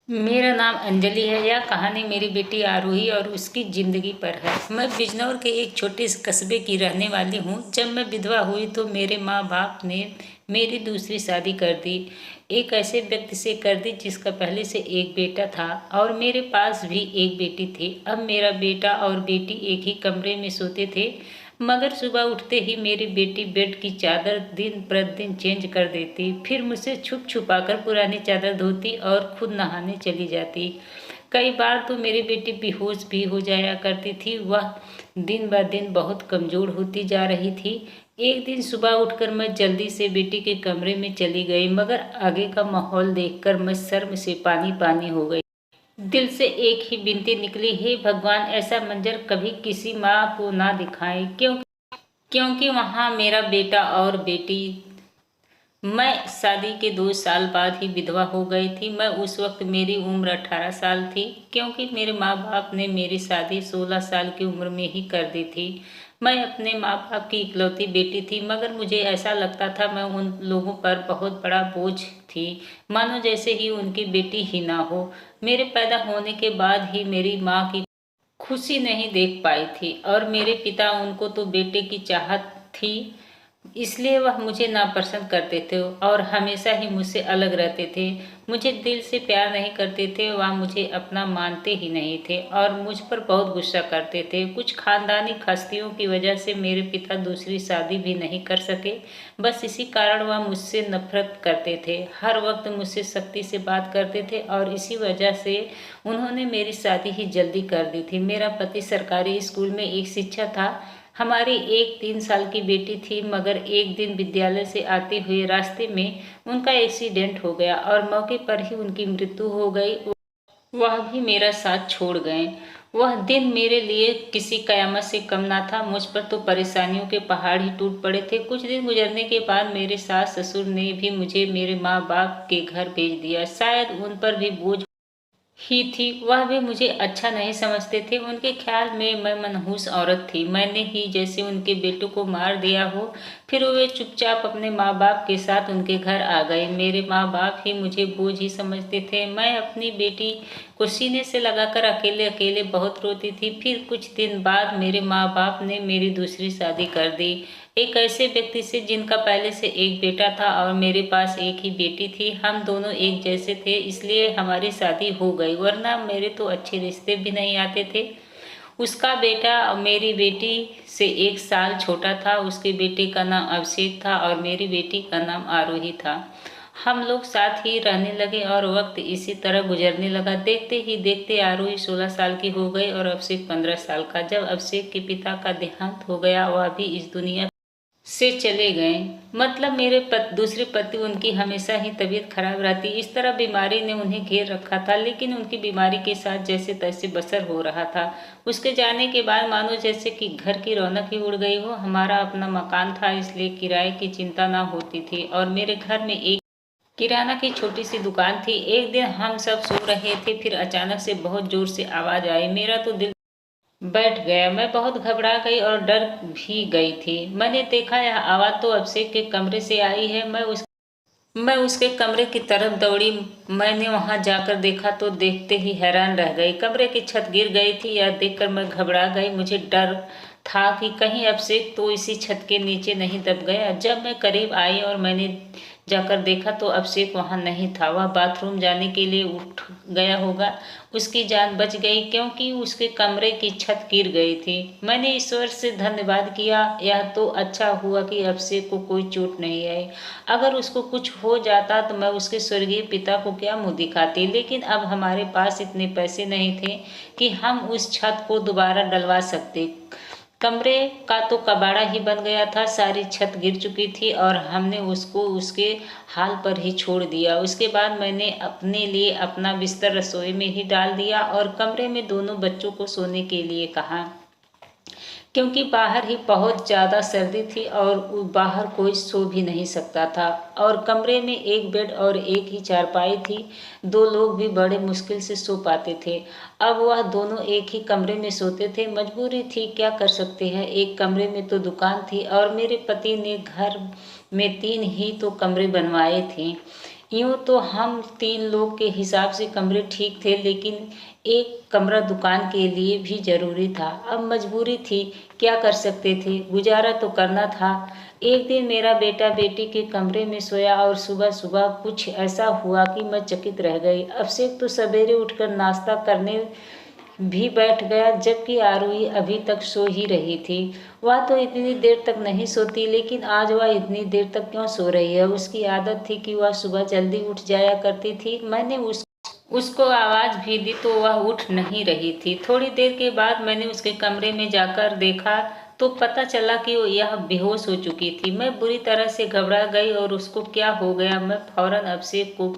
मेरा नाम अंजलि है। यह कहानी मेरी बेटी आरोही और उसकी ज़िंदगी पर है। मैं बिजनौर के एक छोटे से कस्बे की रहने वाली हूँ। जब मैं विधवा हुई तो मेरे माँ बाप ने मेरी दूसरी शादी कर दी। एक ऐसे व्यक्ति से कर दी जिसका पहले से एक बेटा था और मेरे पास भी एक बेटी थी। अब मेरा बेटा और बेटी एक ही कमरे में सोते थे, मगर सुबह उठते ही मेरी बेटी बेड की चादर दिन प्रतिदिन चेंज कर देती, फिर मुझसे छुप छुपा कर पुरानी चादर धोती और खुद नहाने चली जाती। कई बार तो मेरी बेटी बेहोश भी हो जाया करती थी। वह दिन ब दिन बहुत कमज़ोर होती जा रही थी। एक दिन सुबह उठकर मैं जल्दी से बेटी के कमरे में चली गई, मगर आगे का माहौल देखकर मैं शर्म से पानी पानी हो गई। दिल से एक ही विनती निकली, हे भगवान, ऐसा मंजर कभी किसी माँ को ना दिखाएं, क्योंकि वहाँ मेरा बेटा और बेटी। मैं शादी के 2 साल बाद ही विधवा हो गई थी। मैं उस वक्त मेरी उम्र 18 साल थी, क्योंकि मेरे माँ बाप ने मेरी शादी 16 साल की उम्र में ही कर दी थी। मैं अपने माँ बाप की इकलौती बेटी थी, मगर मुझे ऐसा लगता था मैं उन लोगों पर बहुत बड़ा बोझ थी, मानो जैसे ही उनकी बेटी ही ना हो। मेरे पैदा होने के बाद ही मेरी माँ की खुशी नहीं देख पाई थी और मेरे पिता, उनको तो बेटे की चाहत थी, इसलिए वह मुझे नापसंद करते थे और हमेशा ही मुझसे अलग रहते थे। मुझे दिल से प्यार नहीं करते थे। वह मुझे अपना मानते ही नहीं थे और मुझ पर बहुत गुस्सा करते थे। कुछ खानदानी खासियतों की वजह से मेरे पिता दूसरी शादी भी नहीं कर सके। बस इसी कारण वह मुझसे नफरत करते थे, हर वक्त मुझसे सख्ती से बात करते थे और इसी वजह से उन्होंने मेरी शादी ही जल्दी कर दी थी। मेरा पति सरकारी स्कूल में एक शिक्षक था। हमारी एक 3 साल की बेटी थी, मगर एक दिन विद्यालय से आते हुए रास्ते में उनका एक्सीडेंट हो गया और मौके पर ही उनकी मृत्यु हो गई। वह भी मेरा साथ छोड़ गए। वह दिन मेरे लिए किसी कयामत से कम ना था। मुझ पर तो परेशानियों के पहाड़ ही टूट पड़े थे। कुछ दिन गुजरने के बाद मेरे सास ससुर ने भी मुझे मेरे माँ बाप के घर भेज दिया। शायद उन पर भी बोझ ही थी। वह भी मुझे अच्छा नहीं समझते थे। उनके ख्याल में मैं मनहूस औरत थी। मैंने ही जैसे उनके बेटों को मार दिया हो। फिर वे चुपचाप अपने माँ बाप के साथ उनके घर आ गए। मेरे माँ बाप ही मुझे बोझ ही समझते थे। मैं अपनी बेटी को सीने से लगाकर अकेले अकेले बहुत रोती थी। फिर कुछ दिन बाद मेरे माँ बाप ने मेरी दूसरी शादी कर दी, एक ऐसे व्यक्ति से जिनका पहले से एक बेटा था और मेरे पास एक ही बेटी थी। हम दोनों एक जैसे थे, इसलिए हमारी शादी हो गई, वरना मेरे तो अच्छे रिश्ते भी नहीं आते थे। उसका बेटा मेरी बेटी से 1 साल छोटा था। उसके बेटे का नाम अभिषेक था और मेरी बेटी का नाम आरोही था। हम लोग साथ ही रहने लगे और वक्त इसी तरह गुजरने लगा। देखते ही देखते आरोही 16 साल की हो गई और अभिषेक 15 साल का। जब अभिषेक के पिता का देहांत हो गया, वह भी इस दुनिया से चले गए। मतलब मेरे दूसरे पति, उनकी हमेशा ही तबीयत खराब रहती। इस तरह बीमारी ने उन्हें घेर रखा था, लेकिन उनकी बीमारी के साथ जैसे तैसे बसर हो रहा था। उसके जाने के बाद मानो जैसे कि घर की रौनक ही उड़ गई हो। हमारा अपना मकान था, इसलिए किराए की चिंता ना होती थी और मेरे घर में एक किराना की छोटी सी दुकान थी। एक दिन हम सब सो रहे थे, फिर अचानक से बहुत जोर से आवाज आई। मेरा तो दिल बैठ गया। मैं बहुत घबरा गई और डर भी गई थी। मैंने देखा यह आवाज़ तो अभिषेक के कमरे से आई है। मैं उसके कमरे की तरफ दौड़ी। मैंने वहां जाकर देखा तो देखते ही हैरान रह गई। कमरे की छत गिर गई थी। यह देखकर मैं घबरा गई। मुझे डर था कि कहीं अभिषेक तो इसी छत के नीचे नहीं दब गया। जब मैं करीब आई और मैंने जाकर देखा तो अभिषेक वहां नहीं था। वह बाथरूम जाने के लिए उठ गया होगा। उसकी जान बच गई, क्योंकि उसके कमरे की छत गिर गई थी। मैंने ईश्वर से धन्यवाद किया। यह तो अच्छा हुआ कि अभिषेक को कोई चोट नहीं आई। अगर उसको कुछ हो जाता तो मैं उसके स्वर्गीय पिता को क्या मुंह दिखाती। लेकिन अब हमारे पास इतने पैसे नहीं थे कि हम उस छत को दोबारा डलवा सकते। कमरे का तो कबाड़ा ही बन गया था। सारी छत गिर चुकी थी और हमने उसको उसके हाल पर ही छोड़ दिया। उसके बाद मैंने अपने लिए अपना बिस्तर रसोई में ही डाल दिया और कमरे में दोनों बच्चों को सोने के लिए कहा, क्योंकि बाहर ही बहुत ज़्यादा सर्दी थी और बाहर कोई सो भी नहीं सकता था। और कमरे में एक बेड और एक ही चारपाई थी। दो लोग भी बड़े मुश्किल से सो पाते थे। अब वह दोनों एक ही कमरे में सोते थे। मजबूरी थी, क्या कर सकते हैं। एक कमरे में तो दुकान थी और मेरे पति ने घर में 3 ही तो कमरे बनवाए थे। यूँ तो हम 3 लोग के हिसाब से कमरे ठीक थे, लेकिन एक कमरा दुकान के लिए भी ज़रूरी था। अब मजबूरी थी, क्या कर सकते थे, गुजारा तो करना था। एक दिन मेरा बेटा बेटी के कमरे में सोया और सुबह-सुबह कुछ ऐसा हुआ कि मैं चकित रह गई। अभिषेक तो सवेरे उठकर नाश्ता करने भी बैठ गया, जबकि आरोही अभी तक सो ही रही थी। वह तो इतनी देर तक नहीं सोती, लेकिन आज वह इतनी देर तक क्यों सो रही है? उसकी आदत थी कि वह सुबह जल्दी उठ जाया करती थी। मैंने उसको आवाज़ भी दी तो वह उठ नहीं रही थी। थोड़ी देर के बाद मैंने उसके कमरे में जाकर देखा तो पता चला कि यह बेहोश हो चुकी थी। मैं बुरी तरह से घबरा गई और उसको क्या हो गया, मैं फौरन अभिषेक को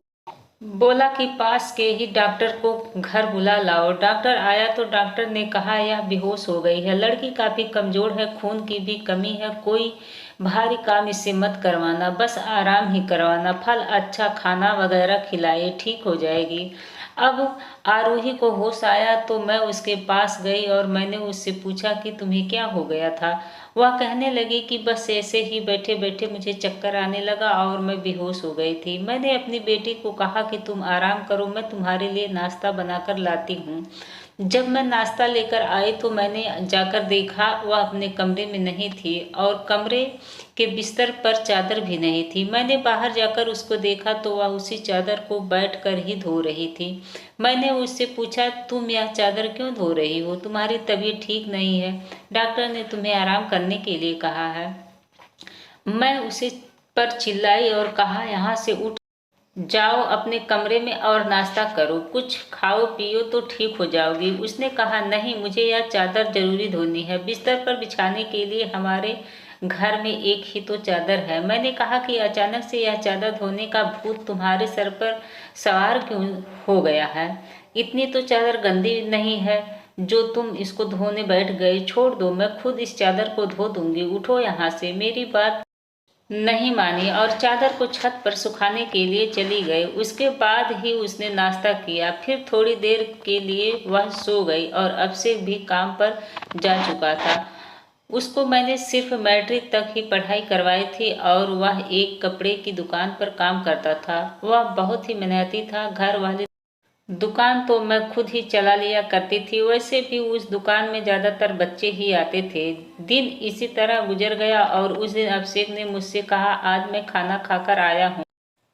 बोला कि पास के ही डॉक्टर को घर बुला लाओ। डॉक्टर आया तो डॉक्टर ने कहा यह बेहोश हो गई है। लड़की काफ़ी कमज़ोर है, खून की भी कमी है। कोई भारी काम इससे मत करवाना, बस आराम ही करवाना। फल, अच्छा खाना वगैरह खिलाइए, ठीक हो जाएगी। अब आरोही को होश आया तो मैं उसके पास गई और मैंने उससे पूछा कि तुम्हें क्या हो गया था। वह कहने लगी कि बस ऐसे ही बैठे बैठे मुझे चक्कर आने लगा और मैं बेहोश हो गई थी। मैंने अपनी बेटी को कहा कि तुम आराम करो, मैं तुम्हारे लिए नाश्ता बनाकर लाती हूँ। जब मैं नाश्ता लेकर आई तो मैंने जाकर देखा वह अपने कमरे में नहीं थी और कमरे के बिस्तर पर चादर भी नहीं थी। मैंने बाहर जाकर उसको देखा तो वह उसी चादर को बैठकर ही धो रही थी। मैंने उससे पूछा, तुम यह चादर क्यों धो रही हो? तुम्हारी तबीयत ठीक नहीं है, डॉक्टर ने तुम्हें आराम करने के लिए कहा है। मैं उसे पर चिल्लाई और कहा, यहाँ से उठ जाओ अपने कमरे में और नाश्ता करो, कुछ खाओ पियो तो ठीक हो जाओगी। उसने कहा, नहीं, मुझे यह चादर जरूरी धोनी है। बिस्तर पर बिछाने के लिए हमारे घर में एक ही तो चादर है। मैंने कहा कि अचानक से यह चादर धोने का भूत तुम्हारे सर पर सवार क्यों हो गया है? इतनी तो चादर गंदी नहीं है जो तुम इसको धोने बैठ गए। छोड़ दो, मैं खुद इस चादर को धो दूंगी। उठो यहाँ से। मेरी बात नहीं मानी और चादर को छत पर सुखाने के लिए चली गई। उसके बाद ही उसने नाश्ता किया। फिर थोड़ी देर के लिए वह सो गई और अभिषेक भी काम पर जा चुका था। उसको मैंने सिर्फ मैट्रिक तक ही पढ़ाई करवाई थी और वह एक कपड़े की दुकान पर काम करता था। वह बहुत ही मेहनती था। घर वाले दुकान तो मैं खुद ही चला लिया करती थी। वैसे भी उस दुकान में ज़्यादातर बच्चे ही आते थे। दिन इसी तरह गुजर गया और उस दिन अभिषेक ने मुझसे कहा, आज मैं खाना खाकर आया हूँ।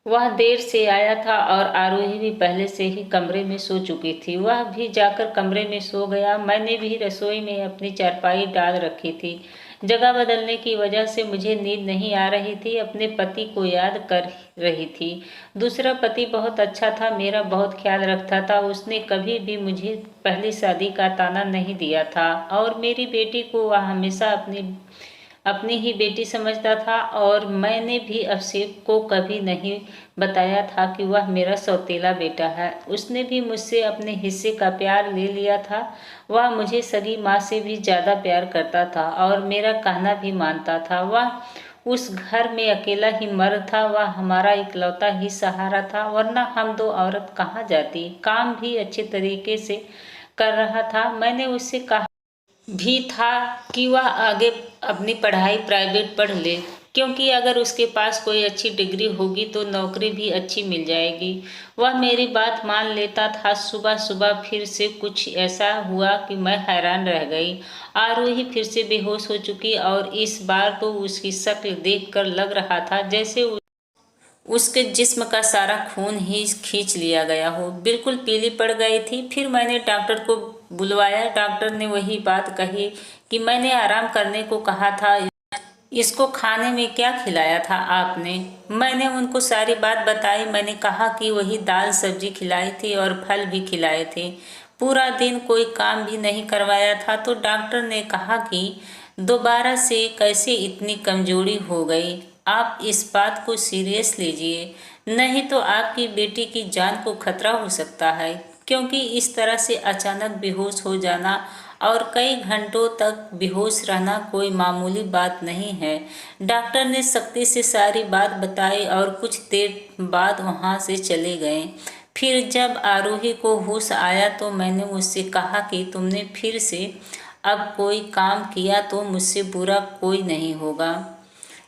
वह देर से आया था और आरोही भी पहले से ही कमरे में सो चुकी थी। वह भी जाकर कमरे में सो गया। मैंने भी रसोई में अपनी चारपाई डाल रखी थी। जगह बदलने की वजह से मुझे नींद नहीं आ रही थी। अपने पति को याद कर रही थी। दूसरा पति बहुत अच्छा था, मेरा बहुत ख्याल रखता था। उसने कभी भी मुझे पहली शादी का ताना नहीं दिया था और मेरी बेटी को वह हमेशा अपनी ही बेटी समझता था। और मैंने भी अभिषेक को कभी नहीं बताया था कि वह मेरा सौतेला बेटा है। उसने भी मुझसे अपने हिस्से का प्यार ले लिया था। वह मुझे सगी माँ से भी ज़्यादा प्यार करता था और मेरा कहना भी मानता था। वह उस घर में अकेला ही मर्द था। वह हमारा इकलौता ही सहारा था, वरना हम दो औरत कहाँ जाती। काम भी अच्छे तरीके से कर रहा था। मैंने उससे कहा भी था कि वह आगे अपनी पढ़ाई प्राइवेट पढ़ ले, क्योंकि अगर उसके पास कोई अच्छी डिग्री होगी तो नौकरी भी अच्छी मिल जाएगी। वह मेरी बात मान लेता था। सुबह सुबह फिर से कुछ ऐसा हुआ कि मैं हैरान रह गई। आरोही फिर से बेहोश हो चुकी और इस बार तो उसकी शक्ल देखकर लग रहा था जैसे उसके जिस्म का सारा खून ही खींच लिया गया हो। बिल्कुल पीली पड़ गई थी। फिर मैंने डॉक्टर को बुलवाया। डॉक्टर ने वही बात कही कि मैंने आराम करने को कहा था। इसको खाने में क्या खिलाया था आपने? मैंने उनको सारी बात बताई। मैंने कहा कि वही दाल सब्जी खिलाई थी और फल भी खिलाए थे। पूरा दिन कोई काम भी नहीं करवाया था। तो डॉक्टर ने कहा कि दोबारा से कैसे इतनी कमजोरी हो गई। आप इस बात को सीरियस लीजिए, नहीं तो आपकी बेटी की जान को खतरा हो सकता है, क्योंकि इस तरह से अचानक बेहोश हो जाना और कई घंटों तक बेहोश रहना कोई मामूली बात नहीं है। डॉक्टर ने सख्ती से सारी बात बताई और कुछ देर बाद वहाँ से चले गए। फिर जब आरोही को होश आया तो मैंने उससे कहा कि तुमने फिर से अब कोई काम किया तो मुझसे बुरा कोई नहीं होगा।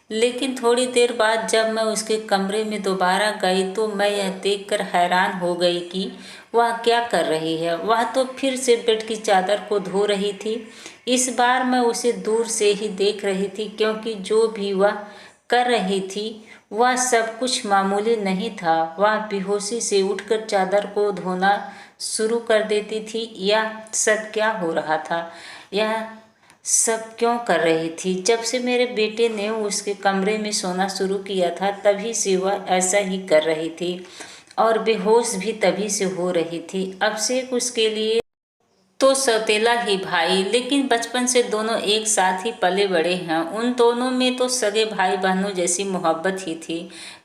लेकिन थोड़ी देर बाद जब मैं उसके कमरे में दोबारा गई तो मैं यह देखकर हैरान हो गई कि वह क्या कर रही है। वह तो फिर से बेड की चादर को धो रही थी। इस बार मैं उसे दूर से ही देख रही थी, क्योंकि जो भी वह कर रही थी वह सब कुछ मामूली नहीं था। वह बेहोशी से उठकर चादर को धोना शुरू कर देती थी। यह सब क्या हो रहा था? यह सब क्यों कर रही थी? जब से मेरे बेटे ने उसके कमरे में सोना शुरू किया था तभी से वह ऐसा ही कर रही थी, और बेहोश भी तभी से हो रही थी। अभिषेक उसके लिए तो सौतेला ही भाई, लेकिन बचपन से दोनों एक साथ ही पले बड़े हैं। उन दोनों में तो सगे भाई बहनों जैसी मोहब्बत ही थी।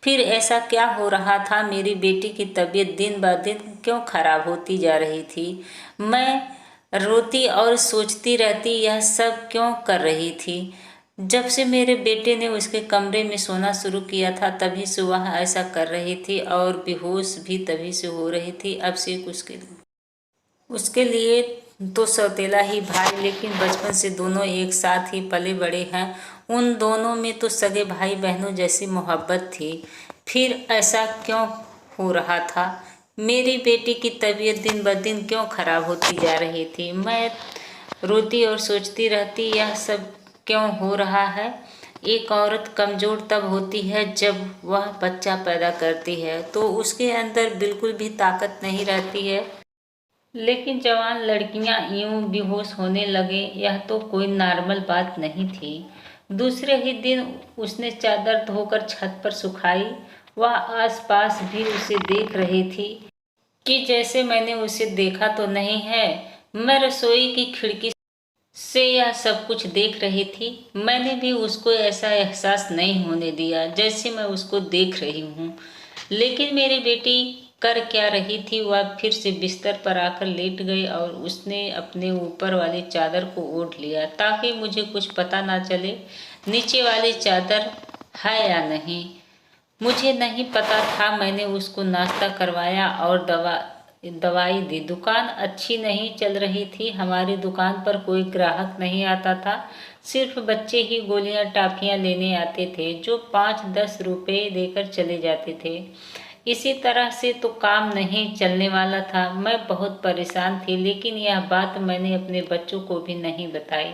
फिर ऐसा क्या हो रहा था? मेरी बेटी की तबीयत दिन ब दिन क्यों खराब होती जा रही थी? मैं रोती और सोचती रहती, यह सब क्यों कर रही थी? जब से मेरे बेटे ने उसके कमरे में सोना शुरू किया था तभी से वह ऐसा कर रही थी, और बेहोश भी तभी से हो रही थी। अब से उसके लिए तो सौतेला ही भाई, लेकिन बचपन से दोनों एक साथ ही पले बड़े हैं। उन दोनों में तो सगे भाई बहनों जैसी मोहब्बत थी। फिर ऐसा क्यों हो रहा था? मेरी बेटी की तबीयत दिन ब दिन क्यों खराब होती जा रही थी? मैं रोती और सोचती रहती, यह सब क्यों हो रहा है? एक औरत कमज़ोर तब होती है जब वह बच्चा पैदा करती है, तो उसके अंदर बिल्कुल भी ताकत नहीं रहती है। लेकिन जवान लड़कियां यूं बेहोश होने लगे, यह तो कोई नॉर्मल बात नहीं थी। दूसरे ही दिन उसने चादर धोकर छत पर सुखाई। वह आसपास भी उसे देख रही थी कि जैसे मैंने उसे देखा तो नहीं है। मैं रसोई की खिड़की से यह सब कुछ देख रही थी। मैंने भी उसको ऐसा एहसास नहीं होने दिया जैसे मैं उसको देख रही हूँ। लेकिन मेरी बेटी कर क्या रही थी? वह फिर से बिस्तर पर आकर लेट गई और उसने अपने ऊपर वाली चादर को ओढ़ लिया ताकि मुझे कुछ पता ना चले नीचे वाली चादर है या नहीं। मुझे नहीं पता था। मैंने उसको नाश्ता करवाया और दवाई दी। दुकान अच्छी नहीं चल रही थी। हमारी दुकान पर कोई ग्राहक नहीं आता था। सिर्फ बच्चे ही गोलियां टाफियां लेने आते थे, जो 5-10 रुपए देकर चले जाते थे। इसी तरह से तो काम नहीं चलने वाला था। मैं बहुत परेशान थी, लेकिन यह बात मैंने अपने बच्चों को भी नहीं बताई।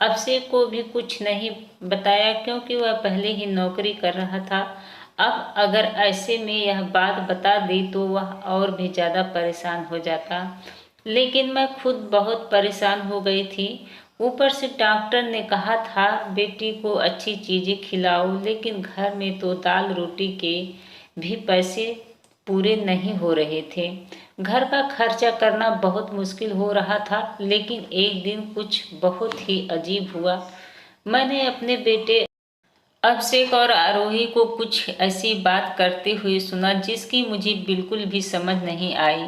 अभिषेक को भी कुछ नहीं बताया, क्योंकि वह पहले ही नौकरी कर रहा था। अब अगर ऐसे में यह बात बता दी तो वह और भी ज़्यादा परेशान हो जाता। लेकिन मैं खुद बहुत परेशान हो गई थी। ऊपर से डॉक्टर ने कहा था बेटी को अच्छी चीज़ें खिलाओ, लेकिन घर में तो दाल रोटी के भी पैसे पूरे नहीं हो रहे थे। घर का खर्चा करना बहुत मुश्किल हो रहा था। लेकिन एक दिन कुछ बहुत ही अजीब हुआ। मैंने अपने बेटे अभिषेक और आरोही को कुछ ऐसी बात करते हुए सुना जिसकी मुझे बिल्कुल भी समझ नहीं आई।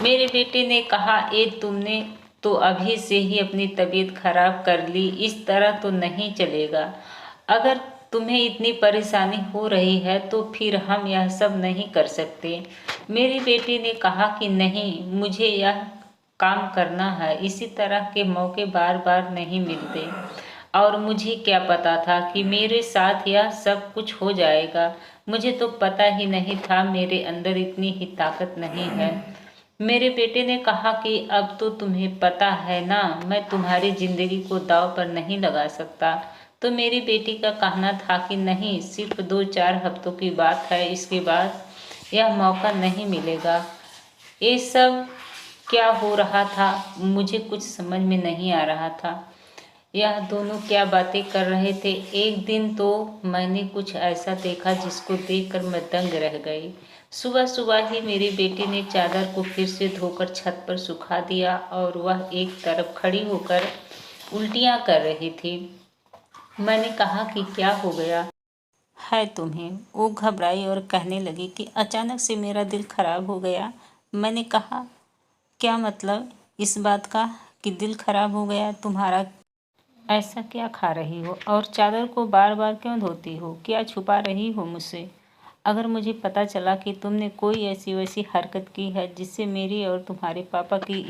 मेरे बेटे ने कहा, तुमने तो अभी से ही अपनी तबीयत खराब कर ली। इस तरह तो नहीं चलेगा। अगर तुम्हें इतनी परेशानी हो रही है तो फिर हम यह सब नहीं कर सकते। मेरी बेटी ने कहा कि नहीं, मुझे यह काम करना है। इसी तरह के मौके बार बार नहीं मिलते, और मुझे क्या पता था कि मेरे साथ यह सब कुछ हो जाएगा। मुझे तो पता ही नहीं था मेरे अंदर इतनी ही ताकत नहीं है। मेरे बेटे ने कहा कि अब तो तुम्हें पता है ना, मैं तुम्हारी जिंदगी को दांव पर नहीं लगा सकता। तो मेरी बेटी का कहना था कि नहीं, सिर्फ 2-4 हफ्तों की बात है, इसके बाद यह मौका नहीं मिलेगा। ये सब क्या हो रहा था? मुझे कुछ समझ में नहीं आ रहा था। यह दोनों क्या बातें कर रहे थे? एक दिन तो मैंने कुछ ऐसा देखा जिसको देखकर मैं दंग रह गई। सुबह सुबह ही मेरी बेटी ने चादर को फिर से धोकर छत पर सुखा दिया, और वह एक तरफ खड़ी होकर उल्टियाँ कर रही थी। मैंने कहा कि क्या हो गया है तुम्हें? वो घबराई और कहने लगी कि अचानक से मेरा दिल खराब हो गया। मैंने कहा, क्या मतलब इस बात का कि दिल खराब हो गया तुम्हारा? ऐसा क्या खा रही हो और चादर को बार बार क्यों धोती हो? क्या छुपा रही हो मुझसे? अगर मुझे पता चला कि तुमने कोई ऐसी वैसी हरकत की है जिससे मेरी और तुम्हारे पापा की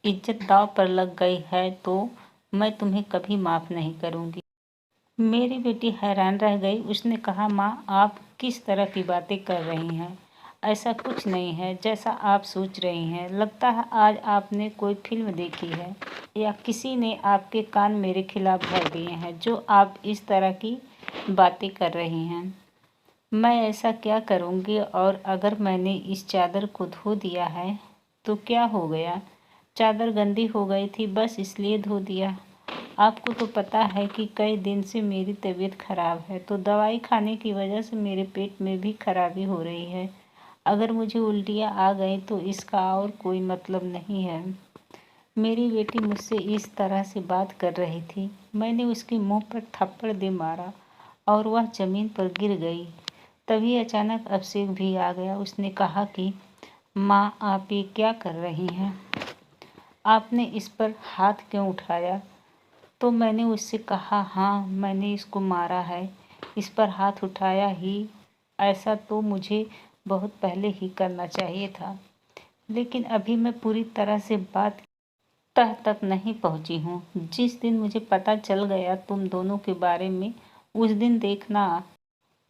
इज्जत दांव पर लग गई है, तो मैं तुम्हें कभी माफ़ नहीं करूँगी। मेरी बेटी हैरान रह गई। उसने कहा, माँ, आप किस तरह की बातें कर रही हैं? ऐसा कुछ नहीं है जैसा आप सोच रही हैं। लगता है आज आपने कोई फिल्म देखी है या किसी ने आपके कान मेरे खिलाफ भर दिए हैं जो आप इस तरह की बातें कर रही हैं। मैं ऐसा क्या करूँगी? और अगर मैंने इस चादर को धो दिया है तो क्या हो गया? चादर गंदी हो गई थी, बस इसलिए धो दिया। आपको तो पता है कि कई दिन से मेरी तबीयत खराब है, तो दवाई खाने की वजह से मेरे पेट में भी खराबी हो रही है। अगर मुझे उल्टियाँ आ गई तो इसका और कोई मतलब नहीं है। मेरी बेटी मुझसे इस तरह से बात कर रही थी। मैंने उसके मुंह पर थप्पड़ दे मारा और वह जमीन पर गिर गई। तभी अचानक अभिषेक भी आ गया। उसने कहा कि माँ, आप ये क्या कर रही हैं? आपने इस पर हाथ क्यों उठाया? तो मैंने उससे कहा, हाँ, मैंने इसको मारा है, इस पर हाथ उठाया ही। ऐसा तो मुझे बहुत पहले ही करना चाहिए था, लेकिन अभी मैं पूरी तरह से बात तह तक नहीं पहुंची हूँ। जिस दिन मुझे पता चल गया तुम दोनों के बारे में, उस दिन देखना।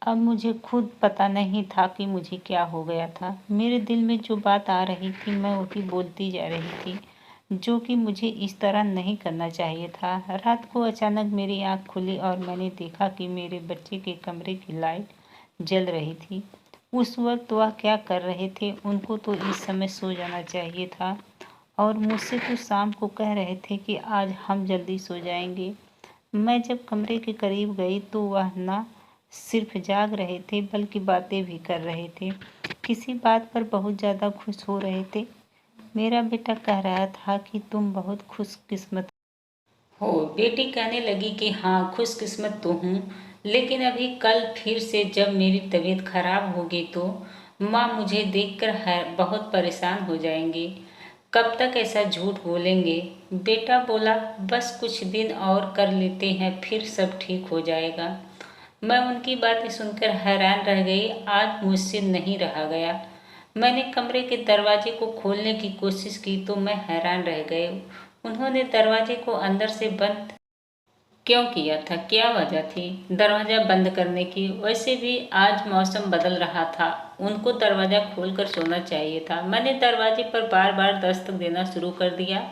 अब मुझे खुद पता नहीं था कि मुझे क्या हो गया था। मेरे दिल में जो बात आ रही थी मैं वही बोलती जा रही थी, जो कि मुझे इस तरह नहीं करना चाहिए था। रात को अचानक मेरी आँख खुली और मैंने देखा कि मेरे बच्चे के कमरे की लाइट जल रही थी। उस वक्त वह क्या कर रहे थे? उनको तो इस समय सो जाना चाहिए था और मुझसे तो शाम को कह रहे थे कि आज हम जल्दी सो जाएंगे। मैं जब कमरे के करीब गई तो वह ना सिर्फ जाग रहे थे बल्कि बातें भी कर रहे थे। किसी बात पर बहुत ज़्यादा खुश हो रहे थे। मेरा बेटा कह रहा था कि तुम बहुत खुशकिस्मत हो। बेटी कहने लगी कि हाँ, खुशकिस्मत तो हूँ, लेकिन अभी कल फिर से जब मेरी तबीयत खराब होगी तो माँ मुझे देखकर बहुत परेशान हो जाएंगी। कब तक ऐसा झूठ बोलेंगे? बेटा बोला, बस कुछ दिन और कर लेते हैं, फिर सब ठीक हो जाएगा। मैं उनकी बातें सुनकर हैरान रह गई। आज मुझसे नहीं रहा गया। मैंने कमरे के दरवाजे को खोलने की कोशिश की तो मैं हैरान रह गई। उन्होंने दरवाजे को अंदर से बंद क्यों किया था? क्या वजह थी दरवाजा बंद करने की? वैसे भी आज मौसम बदल रहा था, उनको दरवाजा खोलकर सोना चाहिए था। मैंने दरवाजे पर बार बार दस्तक देना शुरू कर दिया,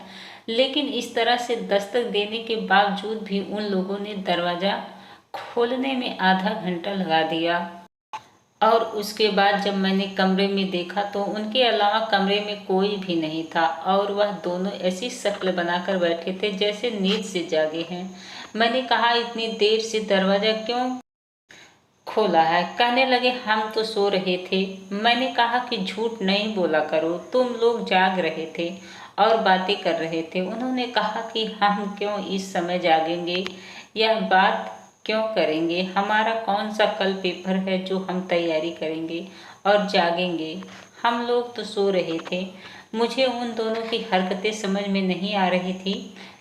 लेकिन इस तरह से दस्तक देने के बावजूद भी उन लोगों ने दरवाजा खोलने में आधा घंटा लगा दिया। और उसके बाद जब मैंने कमरे में देखा तो उनके अलावा कमरे में कोई भी नहीं था और वह दोनों ऐसी शक्ल बनाकर बैठे थे जैसे नींद से जागे हैं। मैंने कहा, इतनी देर से दरवाजा क्यों खोला है? कहने लगे, हम तो सो रहे थे। मैंने कहा कि झूठ नहीं बोला करो, तुम लोग जाग रहे थे और बातें कर रहे थे। उन्होंने कहा कि हम क्यों इस समय जागेंगे, यह बात क्यों करेंगे? हमारा कौन सा कल पेपर है जो हम तैयारी करेंगे और जागेंगे? हम लोग तो सो रहे थे। मुझे उन दोनों की हरकतें समझ में नहीं आ रही थी।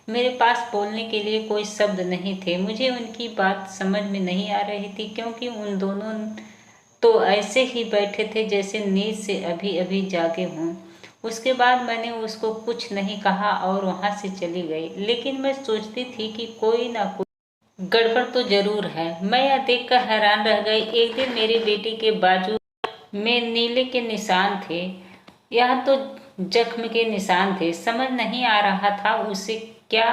मेरे पास बोलने के लिए कोई शब्द नहीं थे। मुझे उनकी बात समझ में नहीं आ रही थी क्योंकि उन दोनों तो ऐसे ही बैठे थे जैसे नींद से अभी अभी जागे हों। उसके बाद मैंने उसको कुछ नहीं कहा और वहां से चली गई, लेकिन मैं सोचती थी कि कोई ना कोई गड़बड़ तो जरूर है। मैं यह देखकर हैरान रह गई। एक दिन मेरी बेटी के बाजू में नीले के निशान थे, यह तो जख्म के निशान थे। समझ नहीं आ रहा था उसे क्या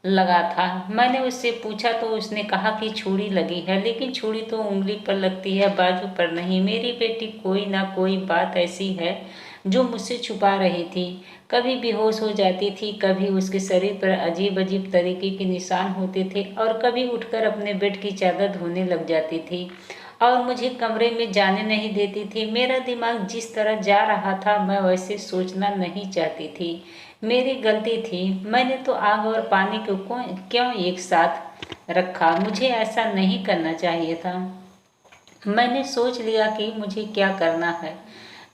लगा था। मैंने उससे पूछा तो उसने कहा कि छुरी लगी है, लेकिन छुरी तो उंगली पर लगती है, बाजू पर नहीं। मेरी बेटी कोई ना कोई बात ऐसी है जो मुझसे छुपा रही थी। कभी बेहोश हो जाती थी, कभी उसके शरीर पर अजीब अजीब तरीके के निशान होते थे और कभी उठकर अपने बेड की चादर धोने लग जाती थी और मुझे कमरे में जाने नहीं देती थी। मेरा दिमाग जिस तरह जा रहा था मैं वैसे सोचना नहीं चाहती थी। मेरी गलती थी। मैंने तो आग और पानी को क्यों एक साथ रखा? मुझे ऐसा नहीं करना चाहिए था। मैंने सोच लिया कि मुझे क्या करना है।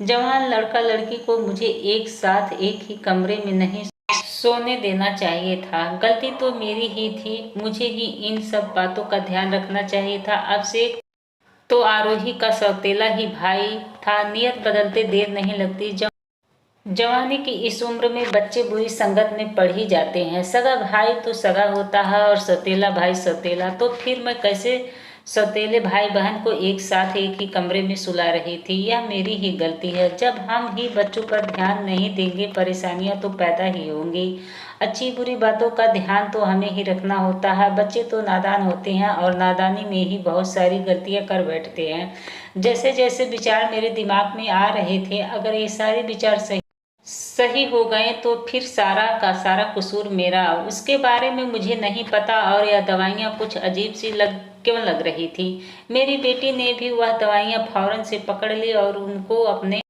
जवान लड़का लड़की को मुझे एक साथ एक ही कमरे में नहीं सोने देना चाहिए था। गलती तो मेरी ही थी। मुझे ही इन सब बातों का ध्यान रखना चाहिए था। अब से तो आरोही का सौतेला ही भाई था। नियत बदलते देर नहीं लगती। जवानी की इस उम्र में बच्चे बुरी संगत में पड़ ही जाते हैं। सगा भाई तो सगा होता है और सौतेला भाई सौतेला, तो फिर मैं कैसे सौतेले भाई बहन को एक साथ एक ही कमरे में सुला रही थी। यह मेरी ही गलती है। जब हम ही बच्चों पर ध्यान नहीं देंगे, परेशानियां तो पैदा ही होंगी। अच्छी बुरी बातों का ध्यान तो हमें ही रखना होता है। बच्चे तो नादान होते हैं और नादानी में ही बहुत सारी गलतियां कर बैठते हैं। जैसे जैसे विचार मेरे दिमाग में आ रहे थे, अगर ये सारे विचार सही सही हो गए तो फिर सारा का सारा कसूर मेरा। उसके बारे में मुझे नहीं पता और यह दवाइयाँ कुछ अजीब सी क्यों लग रही थी। मेरी बेटी ने भी वह दवाइयाँ फौरन से पकड़ ली और उनको अपने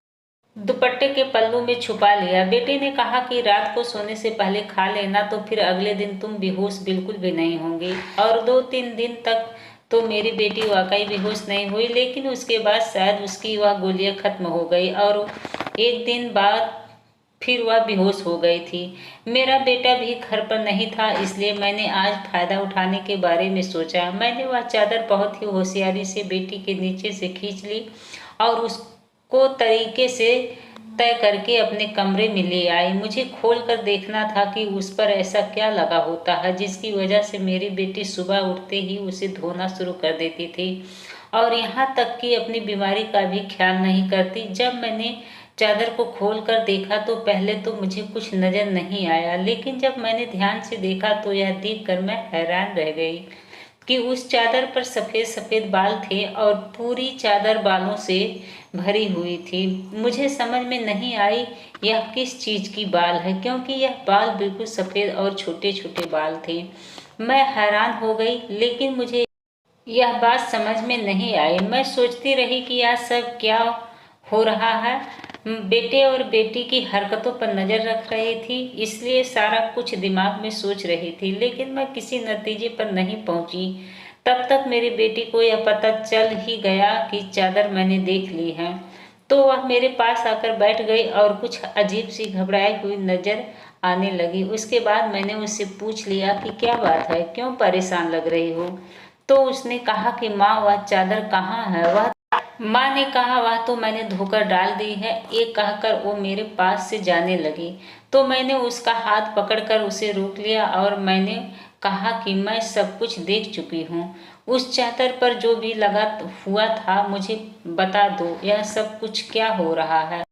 दुपट्टे के पल्लू में छुपा लिया। बेटे ने कहा कि रात को सोने से पहले खा लेना, तो फिर अगले दिन तुम बेहोश बिल्कुल भी नहीं होंगी। और 2-3 दिन तक तो मेरी बेटी वाकई बेहोश नहीं हुई, लेकिन उसके बाद शायद उसकी वह गोलियां खत्म हो गई और एक दिन बाद फिर वह बेहोश हो गई थी। मेरा बेटा भी घर पर नहीं था, इसलिए मैंने आज फायदा उठाने के बारे में सोचा। मैंने वह चादर बहुत ही होशियारी से बेटी के नीचे से खींच ली और उसको तरीके से तय करके अपने कमरे में ले आई। मुझे खोल कर देखना था कि उस पर ऐसा क्या लगा होता है जिसकी वजह से मेरी बेटी सुबह उठते ही उसे धोना शुरू कर देती थी और यहाँ तक कि अपनी बीमारी का भी ख्याल नहीं करती। जब मैंने चादर को खोल कर देखा तो पहले तो मुझे कुछ नजर नहीं आया, लेकिन जब मैंने ध्यान से देखा तो यह देखकर मैं हैरान रह गई कि उस चादर पर सफ़ेद सफ़ेद बाल थे और पूरी चादर बालों से भरी हुई थी। मुझे समझ में नहीं आई यह किस चीज़ की बाल है, क्योंकि यह बाल बिल्कुल सफ़ेद और छोटे छोटे बाल थे। मैं हैरान हो गई, लेकिन मुझे यह बात समझ में नहीं आई। मैं सोचती रही कि यह सब क्या हो रहा है। बेटे और बेटी की हरकतों पर नज़र रख रही थी, इसलिए सारा कुछ दिमाग में सोच रही थी, लेकिन मैं किसी नतीजे पर नहीं पहुंची। तब तक मेरी बेटी को यह पता चल ही गया कि चादर मैंने देख ली है, तो वह मेरे पास आकर बैठ गई और कुछ अजीब सी घबराई हुई नजर आने लगी। उसके बाद मैंने उससे पूछ लिया कि क्या बात है, क्यों परेशान लग रही हो। तो उसने कहा कि माँ, वह चादर कहाँ है। वह माँ ने कहा, वह तो मैंने धोकर डाल दी है। ये कहकर वो मेरे पास से जाने लगी, तो मैंने उसका हाथ पकड़कर उसे रोक लिया और मैंने कहा कि मैं सब कुछ देख चुकी हूँ। उस चादर पर जो भी लगा हुआ था मुझे बता दो, यह सब कुछ क्या हो रहा है।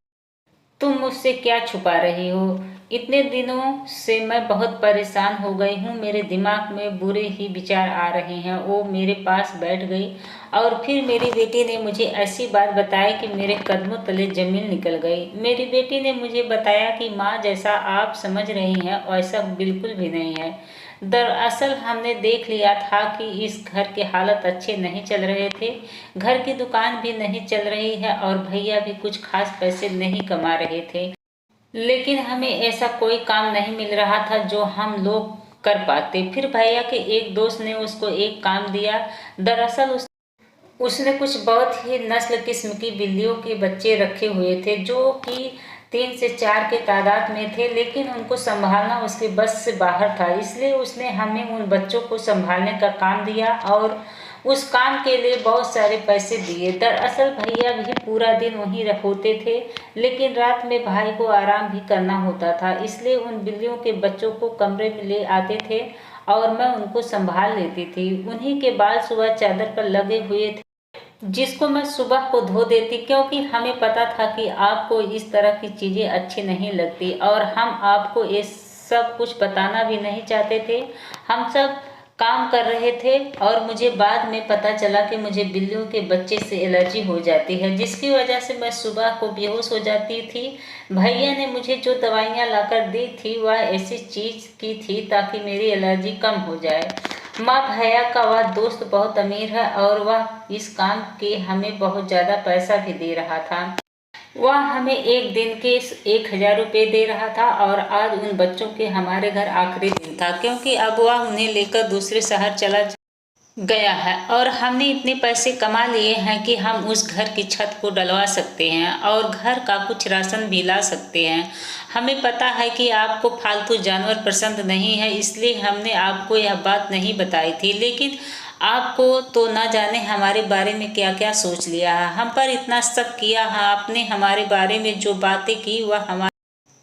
तुम मुझसे क्या छुपा रही हो। इतने दिनों से मैं बहुत परेशान हो गई हूँ, मेरे दिमाग में बुरे ही विचार आ रहे हैं। वो मेरे पास बैठ गई और फिर मेरी बेटी ने मुझे ऐसी बात बताई कि मेरे कदमों तले जमीन निकल गई। मेरी बेटी ने मुझे बताया कि माँ, जैसा आप समझ रही हैं वैसा बिल्कुल भी नहीं है। दरअसल हमने देख लिया था कि इस घर के हालत अच्छे नहीं चल रहे थे। घर की दुकान भी नहीं चल रही है और भैया भी कुछ खास पैसे नहीं कमा रहे थे, लेकिन हमें ऐसा कोई काम नहीं मिल रहा था जो हम लोग कर पाते। फिर भैया के एक दोस्त ने उसको एक काम दिया। दरअसल उसने कुछ बहुत ही नस्ल किस्म की बिल्लियों के बच्चे रखे हुए थे, जो कि 3 से 4 के तादाद में थे, लेकिन उनको संभालना उसके बस से बाहर था। इसलिए उसने हमें उन बच्चों को संभालने का काम दिया और उस काम के लिए बहुत सारे पैसे दिए। दरअसल भैया भी पूरा दिन वहीं होते थे, लेकिन रात में भाई को आराम भी करना होता था, इसलिए उन बिल्लियों के बच्चों को कमरे में ले आते थे और मैं उनको संभाल लेती थी। उन्हीं के बाल सुबह चादर पर लगे हुए थे, जिसको मैं सुबह को धो देती, क्योंकि हमें पता था कि आपको इस तरह की चीज़ें अच्छी नहीं लगती और हम आपको ये सब कुछ बताना भी नहीं चाहते थे। हम सब काम कर रहे थे और मुझे बाद में पता चला कि मुझे बिल्लियों के बच्चे से एलर्जी हो जाती है, जिसकी वजह से मैं सुबह को बेहोश हो जाती थी। भैया ने मुझे जो दवाइयाँ लाकर दी थी वह ऐसी चीज़ की थी ताकि मेरी एलर्जी कम हो जाए। माँ, भैया का वह दोस्त बहुत अमीर है और वह इस काम के हमें बहुत ज़्यादा पैसा भी दे रहा था। वह हमें एक दिन के 1,000 रुपये दे रहा था और आज उन बच्चों के हमारे घर आखिरी दिन था, क्योंकि अब वह उन्हें लेकर दूसरे शहर चला गया है और हमने इतने पैसे कमा लिए हैं कि हम उस घर की छत को डलवा सकते हैं और घर का कुछ राशन भी ला सकते हैं। हमें पता है कि आपको पालतू जानवर पसंद नहीं है, इसलिए हमने आपको यह बात नहीं बताई थी, लेकिन आपको तो ना जाने हमारे बारे में क्या क्या सोच लिया है। हम पर इतना शक किया है आपने। हमारे बारे में जो बातें की वह हमारे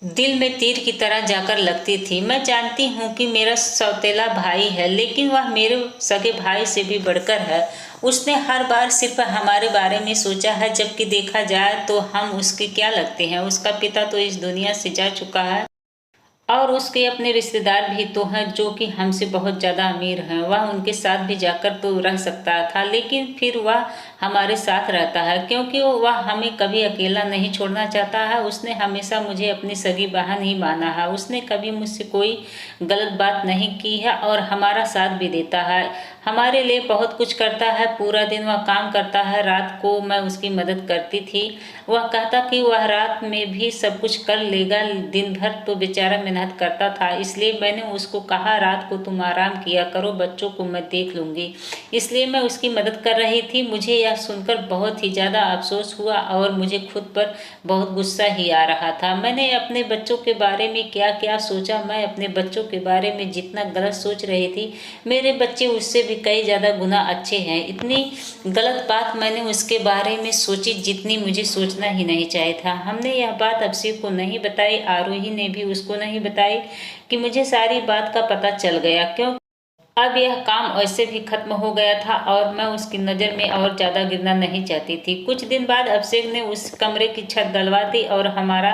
दिल में तीर की तरह जाकर लगती थी। मैं जानती हूँ कि मेरा सौतेला भाई है, लेकिन वह मेरे सगे भाई से भी बढ़कर है। उसने हर बार सिर्फ हमारे बारे में सोचा है, जबकि देखा जाए तो हम उसके क्या लगते हैं। उसका पिता तो इस दुनिया से जा चुका है और उसके अपने रिश्तेदार भी तो हैं जो कि हमसे बहुत ज़्यादा अमीर हैं। वह उनके साथ भी जाकर तो रह सकता था, लेकिन फिर वह हमारे साथ रहता है क्योंकि वह हमें कभी अकेला नहीं छोड़ना चाहता है। उसने हमेशा मुझे अपनी सगी बहन ही माना है। उसने कभी मुझसे कोई गलत बात नहीं की है और हमारा साथ भी देता है। हमारे लिए बहुत कुछ करता है। पूरा दिन वह काम करता है, रात को मैं उसकी मदद करती थी। वह कहता कि वह रात में भी सब कुछ कर लेगा, दिन भर तो बेचारा मेहनत करता था। इसलिए मैंने उसको कहा, रात को तुम आराम किया करो, बच्चों को मैं देख लूंगी। इसलिए मैं उसकी मदद कर रही थी। मुझे यह सुनकर बहुत ही ज़्यादा अफसोस हुआ और मुझे खुद पर बहुत गुस्सा ही आ रहा था। मैंने अपने बच्चों के बारे में क्या क्या सोचा। मैं अपने बच्चों के बारे में जितना गलत सोच रही थी, मेरे बच्चे उससे भी कई ज़्यादा गुना अच्छे हैं। इतनी गलत बात मैंने उसके बारे में सोची जितनी मुझे सोचना ही नहीं चाहिए था। हमने यह बात अभिषेक को नहीं बताई, आरोही ने भी उसको नहीं बताई कि मुझे सारी बात का पता चल गया। क्यों अब यह काम ऐसे भी खत्म हो गया था और मैं उसकी नज़र में और ज़्यादा गिरना नहीं चाहती थी। कुछ दिन बाद अभिषेक ने उस कमरे की छत डलवा दी और हमारा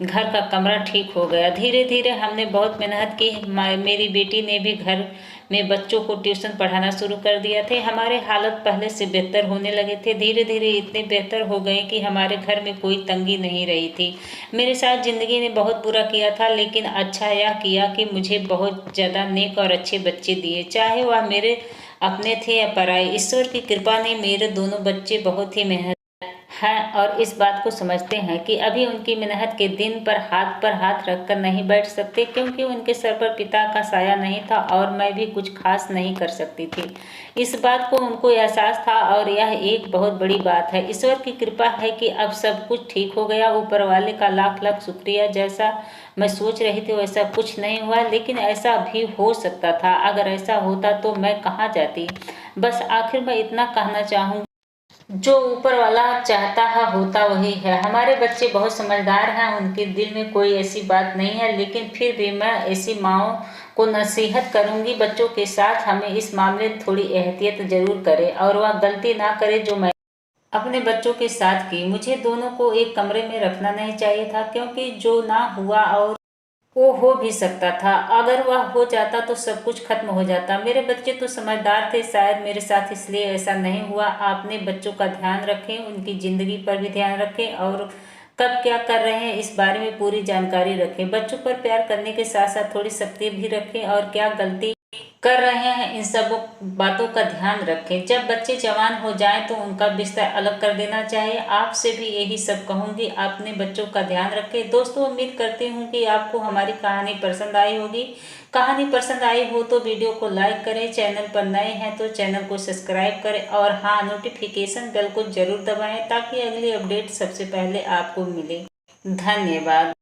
घर का कमरा ठीक हो गया। धीरे धीरे हमने बहुत मेहनत की। मेरी बेटी ने भी घर में बच्चों को ट्यूशन पढ़ाना शुरू कर दिया थे। हमारे हालत पहले से बेहतर होने लगे थे। धीरे धीरे इतने बेहतर हो गए कि हमारे घर में कोई तंगी नहीं रही थी। मेरे साथ ज़िंदगी ने बहुत बुरा किया था, लेकिन अच्छा यह किया कि मुझे बहुत ज़्यादा नेक और अच्छे बच्चे दिए, चाहे वह मेरे अपने थे या पराए। ईश्वर की कृपा ने मेरे दोनों बच्चे बहुत ही मेहनत हैं और इस बात को समझते हैं कि अभी उनकी मेहनत के दिन पर हाथ रखकर नहीं बैठ सकते, क्योंकि उनके सर पर पिता का साया नहीं था और मैं भी कुछ खास नहीं कर सकती थी। इस बात को उनको एहसास था और यह एक बहुत बड़ी बात है। ईश्वर की कृपा है कि अब सब कुछ ठीक हो गया। ऊपर वाले का लाख लाख शुक्रिया। जैसा मैं सोच रही थी वैसा कुछ नहीं हुआ, लेकिन ऐसा भी हो सकता था। अगर ऐसा होता तो मैं कहाँ जाती। बस आखिर में इतना कहना चाहूँगी, जो ऊपर वाला चाहता है होता वही है। हमारे बच्चे बहुत समझदार हैं, उनके दिल में कोई ऐसी बात नहीं है, लेकिन फिर भी मैं ऐसी माँओं को नसीहत करूंगी, बच्चों के साथ हमें इस मामले में थोड़ी एहतियात जरूर करें और वह गलती ना करे जो मैं अपने बच्चों के साथ की। मुझे दोनों को एक कमरे में रखना नहीं चाहिए था, क्योंकि जो ना हुआ और वो हो भी सकता था। अगर वह हो जाता तो सब कुछ खत्म हो जाता। मेरे बच्चे तो समझदार थे, शायद मेरे साथ इसलिए ऐसा नहीं हुआ। आपने बच्चों का ध्यान रखें, उनकी ज़िंदगी पर भी ध्यान रखें और कब क्या कर रहे हैं इस बारे में पूरी जानकारी रखें। बच्चों पर प्यार करने के साथ साथ थोड़ी सख्ती भी रखें और क्या गलती कर रहे हैं इन सब बातों का ध्यान रखें। जब बच्चे जवान हो जाएं तो उनका बिस्तर अलग कर देना चाहिए। आपसे भी यही सब कहूँगी, अपने बच्चों का ध्यान रखें। दोस्तों, उम्मीद करती हूँ कि आपको हमारी कहानी पसंद आई होगी। कहानी पसंद आई हो तो वीडियो को लाइक करें, चैनल पर नए हैं तो चैनल को सब्सक्राइब करें और हाँ, नोटिफिकेशन बेल को जरूर दबाएं ताकि अगली अपडेट सबसे पहले आपको मिले। धन्यवाद।